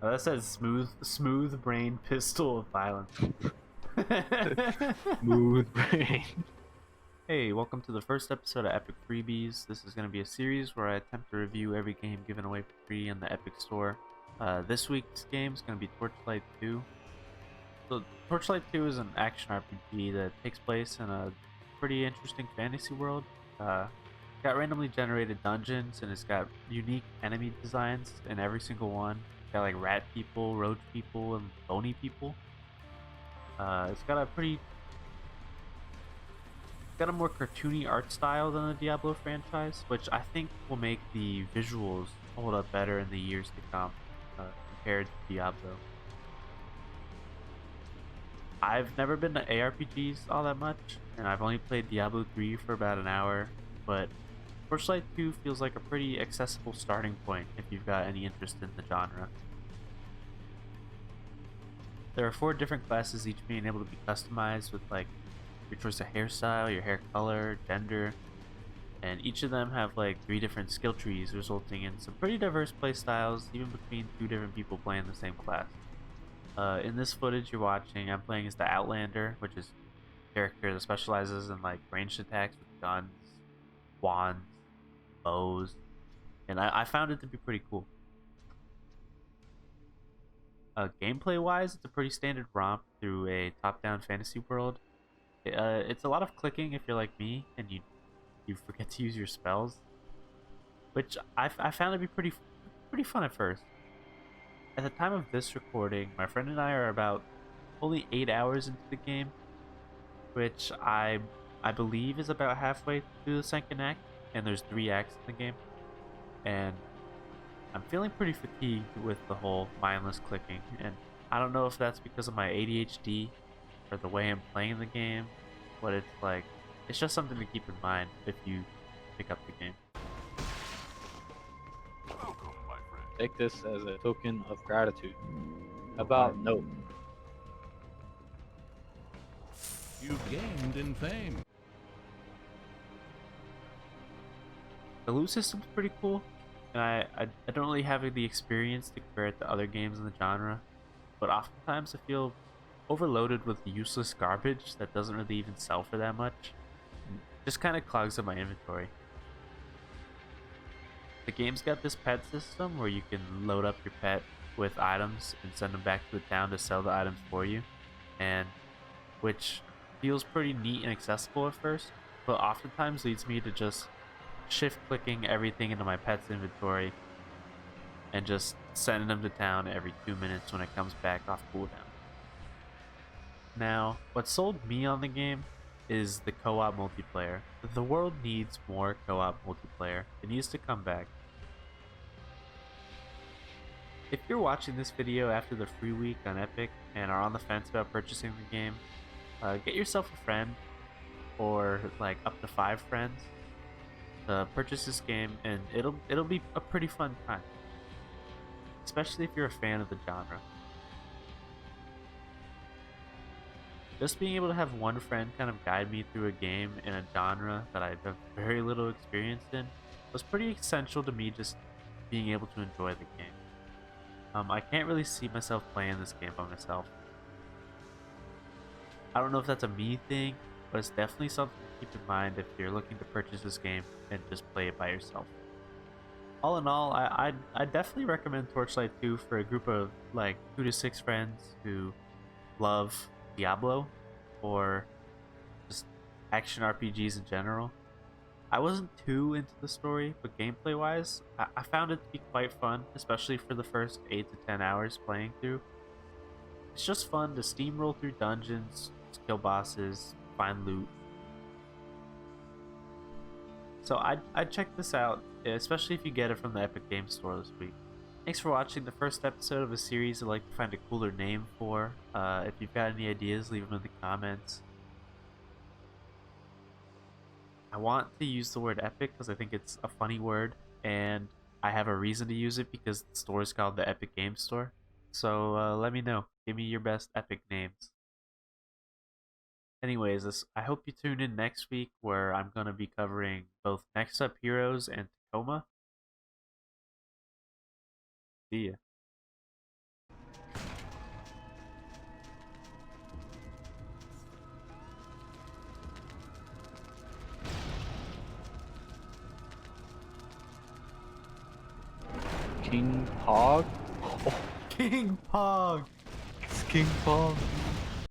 That says smooth brain pistol of violence. Smooth brain. Hey, welcome to the first episode of Epic Freebies. This is going to be a series where I attempt to review every game given away for free in the Epic Store. This week's game is going to be Torchlight II. So, Torchlight II is an action RPG that takes place in a pretty interesting fantasy world. Got randomly generated dungeons, and it's got unique enemy designs in every single one. Got like rat people, roach people, and bony people. It's got a more cartoony art style than the Diablo franchise, which I think will make the visuals hold up better in the years to come compared to Diablo. I've never been to ARPGs all that much, and I've only played Diablo 3 for about an hour, but Torchlight 2 feels like a pretty accessible starting point if you've got any interest in the genre. There are 4 different classes, each being able to be customized with like your choice of hairstyle, your hair color, gender, and each of them have like 3 different skill trees, resulting in some pretty diverse play styles, even between 2 different people playing the same class. In this footage you're watching, I'm playing as the Outlander, which is a character that specializes in like ranged attacks with guns, wands, bows, and I found it to be pretty cool. Gameplay wise, it's a pretty standard romp through a top-down fantasy world. It's a lot of clicking if you're like me and you forget to use your spells, which I found to be pretty fun at first. At the time of this recording, my friend and I are about only 8 hours into the game, which I believe is about halfway through the second act, and there's 3 acts in the game, and I'm feeling pretty fatigued with the whole mindless clicking, and I don't know if that's because of my ADHD or the way I'm playing the game, but it's like, it's just something to keep in mind if you pick up the game. Take this as a token of gratitude. How about no? You've gained in fame. The loot system's pretty cool, and I don't really have the experience to compare it to other games in the genre, but oftentimes I feel overloaded with useless garbage that doesn't really even sell for that much. Just kind of clogs up my inventory. The game's got this pet system where you can load up your pet with items and send them back to the town to sell the items for you, and which feels pretty neat and accessible at first, but oftentimes leads me to just shift clicking everything into my pet's inventory and just sending them to town every 2 minutes when it comes back off cooldown. Now, what sold me on the game is the co-op multiplayer. The world needs more co-op multiplayer. It needs to come back. If you're watching this video after the free week on Epic and are on the fence about purchasing the game, get yourself a friend or like up to 5 friends to purchase this game, and it'll be a pretty fun time, especially if you're a fan of the genre. Just being able to have one friend kind of guide me through a game in a genre that I have very little experience in was pretty essential to me just being able to enjoy the game. I can't really see myself playing this game by myself. I don't know if that's a me thing, but it's definitely something to keep in mind if you're looking to purchase this game and just play it by yourself. All in all, I definitely recommend Torchlight 2 for a group of like 2 to 6 friends who love Diablo or just action RPGs in general. I wasn't too into the story, but gameplay wise, I found it to be quite fun, especially for the first 8 to 10 hours playing through. It's just fun to steamroll through dungeons, kill bosses, find loot. So I'd check this out, especially if you get it from the Epic Games Store this week. Thanks for watching the first episode of a series I'd like to find a cooler name for. If you've got any ideas, leave them in the comments. I want to use the word epic because I think it's a funny word, and I have a reason to use it because the store is called the Epic Games Store. So let me know. Give me your best epic names. Anyways, I hope you tune in next week where I'm going to be covering both Next Up Heroes and Tacoma. See ya. King Pog? King Pog. It's King Pog.